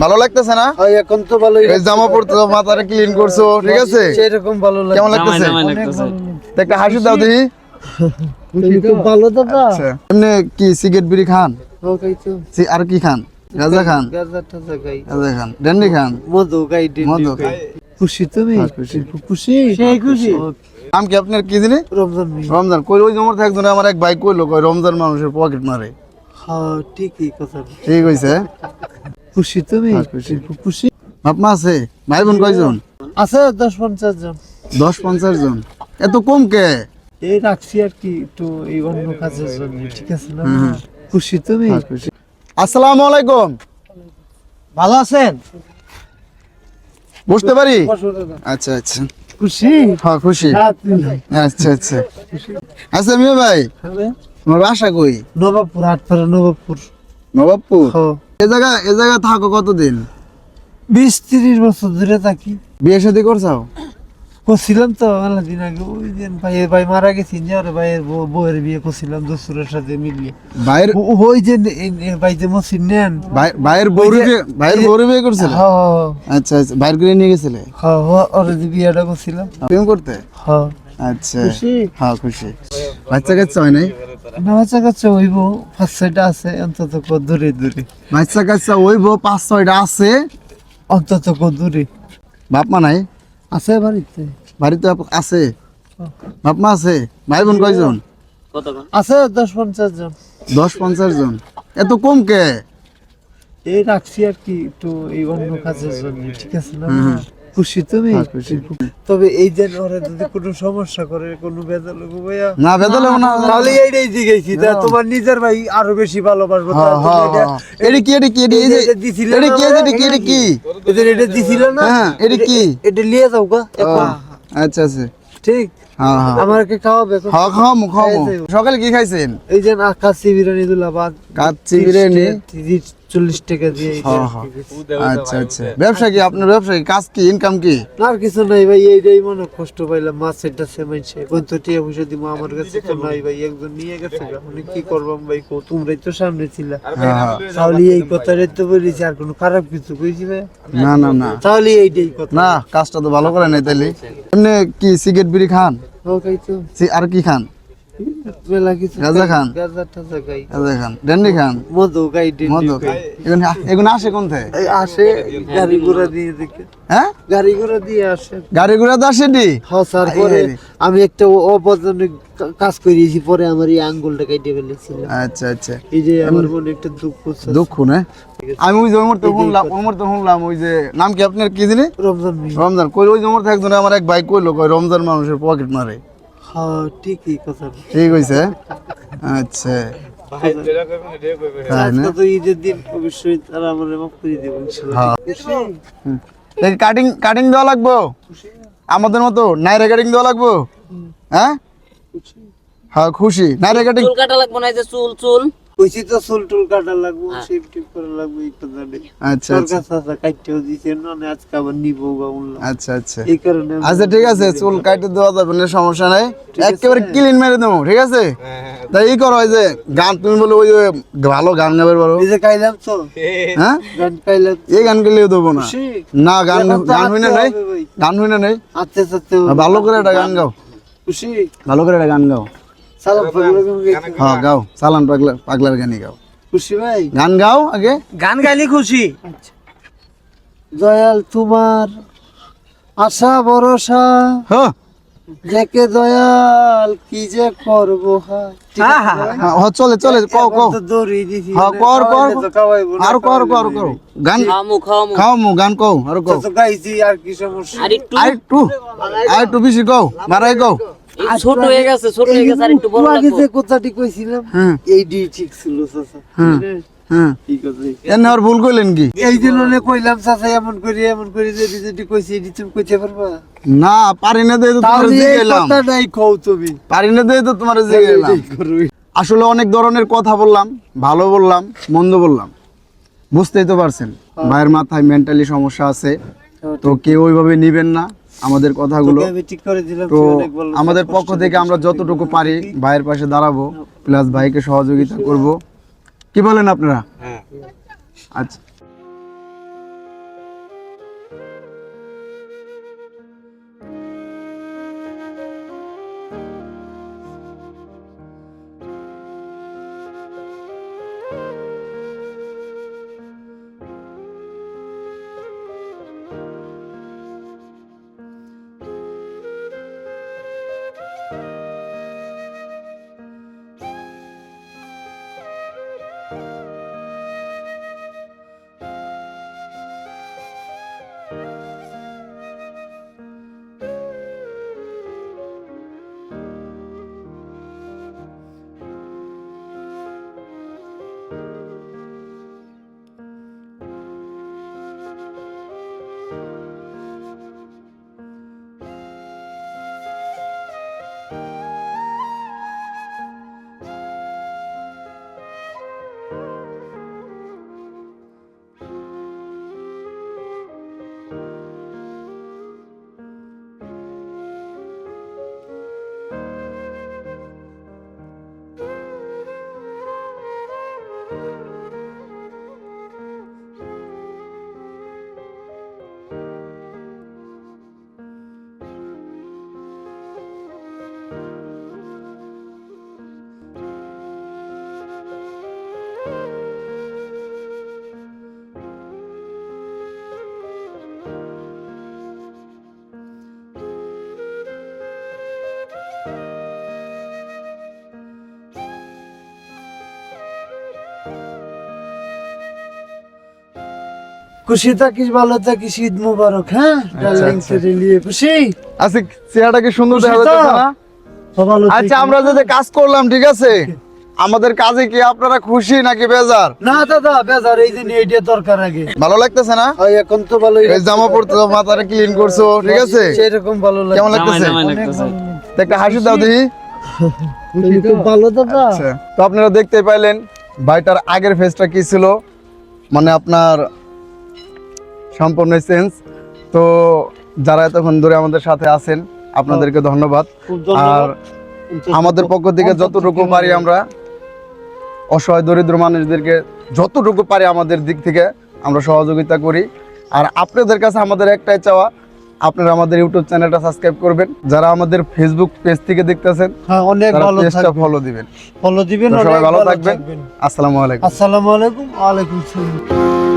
ভালো লাগতেছে না? এখন তো ভালোই এই জামা পরতে মাথাটা ক্লিন করছো, ঠিক আছে? সেরকম ভালো লাগে। কেমন লাগতেছে? তো একটা হাসি দাও দেখি। তুমি খুব ভালো দাদা। আচ্ছা, এমনি কি সিগারেট বিড়ি খান? আর কি খান? গাঁজা খান? গাজা টাজা খাই। গাঁজা খান, ড্যান্ডি খান? মধু খাই, মধু খাই। খুশি তুমি? খুশি। খুশি? সেই খুশি। নাম কি আপনার, কি জানি? রমজান ভাই। রমজান। কই ওই জমর একজন আমার এক ভাই কইলো, কই রমজান মানুষের পকেট মারে। হ্যাঁ ঠিকই কথা। ঠিক হইছে? খুশি তুমি? খুশি। খুশি। বাপ মা আছে? ভাই বোন কয়জন? আছে 10-50 জন। 10-50 জন? এত কম কে? এই রাখছি আর কি, একটু এই অন্য কাজের জন্য, ঠিক আছে না? খুশি তুমি? খুশি। আসসালামু আলাইকুম। ভালো আছেন? বুঝতে পারি? আচ্ছা আচ্ছা। খুশি? হ্যাঁ খুশি। আচ্ছা আচ্ছা। আচ্ছা মিয়া ভাই, তোমার বাসা কই? নবাবপুর, আটপাড়া নবাবপুর। নবাবপুর? হ্যাঁ। এ জায়গা থাকো কতদিন? 20-30 বছর ধরে থাকি। বিয়ে শাদী করছাও? করছিলাম তো মেলা দিন আগে, ওই দিন ভাই মারা গেছি, আর ভাইয়ের বউয়ের বিয়ে করছিলাম দোসরের সাথে মিলিয়ে। ভাইয়ের ওই যে ভাই যে মসজিদ নেন, ভাইয়ের বউরে বিয়ে করছিল? হ্যাঁ আচ্ছা আচ্ছা। ভাইয়ের করে নিয়ে গেছিলে? হ্যাঁ, ওর যে বিয়েটা করছিলাম। প্রেম করতে? হ্যাঁ। আচ্ছা। খুশি? হ্যাঁ খুশি। বাচ্চা কাচ্চা হয় নাই? না, বাচ্চা কাচ্চা হইব, 5-6টা আছে অন্তত দূরে দূরে। বাচ্চা কাচ্চা হইব 5-6টা আছে অন্তত দূরে। বাপ মা নাই? আছে বাড়িতে। বাড়িতে আছে? বাপ মা আছে? ভাই বোন কয়জন? আছে 10-50 জন। 10-50 জন? এত কম কে? এই রাখছি আর কি, একটু এই অন্য কাজের জন্য, ঠিক আছে না? খুশি তুমি? খুশি। তবে এই যে ওরা যদি কোনো সমস্যা করে, কোনো বেজাল ভাইয়া না বেদলে না। তাহলে এইটাই জিজ্ঞেসি, তোমার নিজের ভাই আরো বেশি ভালোবাসবো। এডি কি এডি কি এডি এই যে দিছিল এডি কি এডি কি এডি কি এদের এটা দিছিল না? হ্যাঁ এডি কি? এটা নিয়ে যাও গা এখন। আচ্ছা আচ্ছা। ঠিক। হ্যাঁ হ্যাঁ। আমাকে খাওয়াবে? হ্যাঁ খামু খামু। সকালে কি খাইছেন? এই যে না, কাচ্চি বিরিয়ানি দুলাবাদ। কাচ্চি বিরিয়ানি 40 টাকা দিয়ে। আচ্ছা আচ্ছা। ব্যবসা কি আপনার? ব্যবসা কি? কাজ কি? ইনকাম কি? আর কিছু নাই ভাই, এইটাই মনে কষ্ট পাইলাম। মাছ এটা সেমাইছে কোন তো টিয়া পয়সা দিব আমার কাছে তো নাই ভাই, একজন নিয়ে গেছে। আমি কি করবাম ভাই, কো তোমরাই তো সামনে ছিলা। তাহলে এই কথাটাই তো বলেছি, আর কোনো খারাপ কিছু কইছি ভাই? না না না। তাহলে এইটাই কথা। না, কাজটা তো ভালো করে নাই তাইলে। এমনি কি সিগারেট বিড়ি খান? আর কি খান? মেলা কিছু। গাঁজা খান? গাজা টাজা খাই। গাঁজা খান, ড্যান্ডি খান? মধু খাই, মধু খান। এগুলো আসে কোন থেকে? আসে গাড়ি ঘোড়া দিয়ে দেখে। হ্যাঁ গাড়ি ঘোড়া দিয়ে আসে। গাড়ি ঘোড়া তো আসে নি? হ্যাঁ স্যার। পরে আমি একটা অপরজনের কাজ করিয়েছি, পরে আমার এই আঙ্গুলটা কেটে ফেলেছিল। আচ্ছা আচ্ছা। এই যে আমার মনে একটা দুঃখ। দুঃখ না? আমি ওই জমর তো শুনলাম ওই যে নাম কি আপনার, কি জানি? রমজান। রমজান। কই ওই জমর একজন আমার এক ভাই কইলো, কই রমজান মানুষের পকেট মারে। হ্যাঁ ঠিকই কথা। ঠিক হইছে? আচ্ছা। আজকে তো ঈদের দিন, অবশ্যই তারা আমার মাফ করে দেবে ইনশাআল্লাহ। কাটিং দেওয়া লাগবো আমাদের মতো? নাইরা কাটিং দেওয়া লাগবো? হ্যাঁ হ্যাঁ খুশি। নাইরা কাটিং চুল কাটা লাগবো না? এই যে চুল কইছি তো, চুল টুল কাটা লাগবো, শেভ টেপ করা লাগবো, এই কথা নেই। আচ্ছা আচ্ছা। সরকার কাটতেও দিছে না, আজকে আবার নিবো গা বললাম। আচ্ছা আচ্ছা। এই কারণে আচ্ছা ঠিক আছে, চুল কাটতে দেওয়া যাবে না, সমস্যা নাই, একেবারে ক্লিন মেরে দেবো, ঠিক আছে? তাই এই করো, ওই যে গান তুমি বলে ওই ভালো গান গাবে পারো। এই যে কাইলাম তো, হ্যাঁ গান কাইলাম। এই গান গেলেও দেবো না। না গান হই না নাই, গান হই না নাই। আচ্ছা আচ্ছা। ভালো করে একটা গান গাও। খুশি? ভালো করে একটা গান গাও। সালাম পাগলা। হ্যাঁ গাও, চালান পাগলার গানই গাও। খুশি ভাই গান গাও আগে। গান গাইলে খুশি। দয়াল তোমার আশা ভরসা, হ্যাঁ যাকে দয়াল কি যে করবো। হ্যাঁ চলে চলে, কও কও। দৌড়ি দিছি। হ্যাঁ কর কর, আর কর কর কর গান। খাও মু গান কও, আর কও। তো গাইছি, আর কি সমস্যা? আর একটু বেশি কও, বাড়াই কও। ছোট হয়ে গেছে আর একটু বড় আগে লাগবে। যে কথাটি কইছিলাম, এইডি ঠিক ছিল চাচা। হ্যাঁ ঠিক আছে। এনে আর ভুল কইলেন কি? এই জন্য কইলাম চাচা, এমন করি যেটি কইছি, এডি তুমি কইতে পারবা না? পারি না দেই তো তোমার তাহলে এই জিগাইলাম। কথাটাই কও তুমি। পারি না দেই তো তোমার জিগাইলাম। আসলে অনেক ধরনের কথা বললাম, ভালো বললাম, মন্দ বললাম, বুঝতেই তো পারছেন ভাইয়ের মাথায় মেন্টালি সমস্যা আছে, তো কেউ ওইভাবে নিবেন না আমাদের কথাগুলো। আমি ঠিক করে দিলাম। তো আমাদের পক্ষ থেকে আমরা যতটুকু পারি ভাইয়ের পাশে দাঁড়াবো, প্লাস ভাইকে সহযোগিতা করব। কি বলেন আপনারা? আচ্ছা। খুশি থাকিস, ভালো থাকিস, ঈদ মুবারক। হ্যাঁ ডার্লিং ছেড়ে নিয়ে খুশি? আচ্ছা, চেহারাটা কি সুন্দর দেখা খুশি তো? যাচ্ছে না? ভালো থাকিস। আচ্ছা, আমরা যে কাজ করলাম, ঠিক আছে, আমাদের কাজে কি আপনারা খুশি নাকি বেজার? না দাদা, বেজার, এই দিন এইটা দরকার আগে। ভালো লাগতেছে না? ওই এখন তো ভালোই এই জামা পড়তে মাথাটা ক্লিন করছো, ঠিক আছে, সেরকম ভালো লাগে। কেমন লাগতেছে? তো একটা হাসি দাও দেখি। তুমি খুব ভালো দাদা। আচ্ছা, তো আপনারা দেখতে পাইলেন ভাইটার আগের ফেসটা কি ছিল, মানে আপনার সম্পূর্ণ চেঞ্জ। তো যারা এতক্ষণ ধরে আমাদের সাথে আছেন আপনাদেরকে ধন্যবাদ। খুব ধন্যবাদ। আর আমাদের পক্ষ থেকে যতটুকু পারি আমরা অসহায় দরিদ্র মানুষদেরকে যতটুকু পারি আমাদের দিক থেকে আমরা সহযোগিতা করি। আর আপনাদের কাছে আমাদের একটাই চাওয়া, আপনারা আমাদের ইউটিউব চ্যানেলটা সাবস্ক্রাইব করবেন। যারা আমাদের ফেসবুক পেজ থেকে দেখতেছেন হ্যাঁ, অনেক তারা ভালো পেজটা থাকবেন, ফলো দিবেন। ফলো দিবেন। তো সবাই অনেক ভালো থাকবেন। আসসালামু আলাইকুম। আসসালামু আলাইকুম। ওয়ালাইকুম আসসালাম।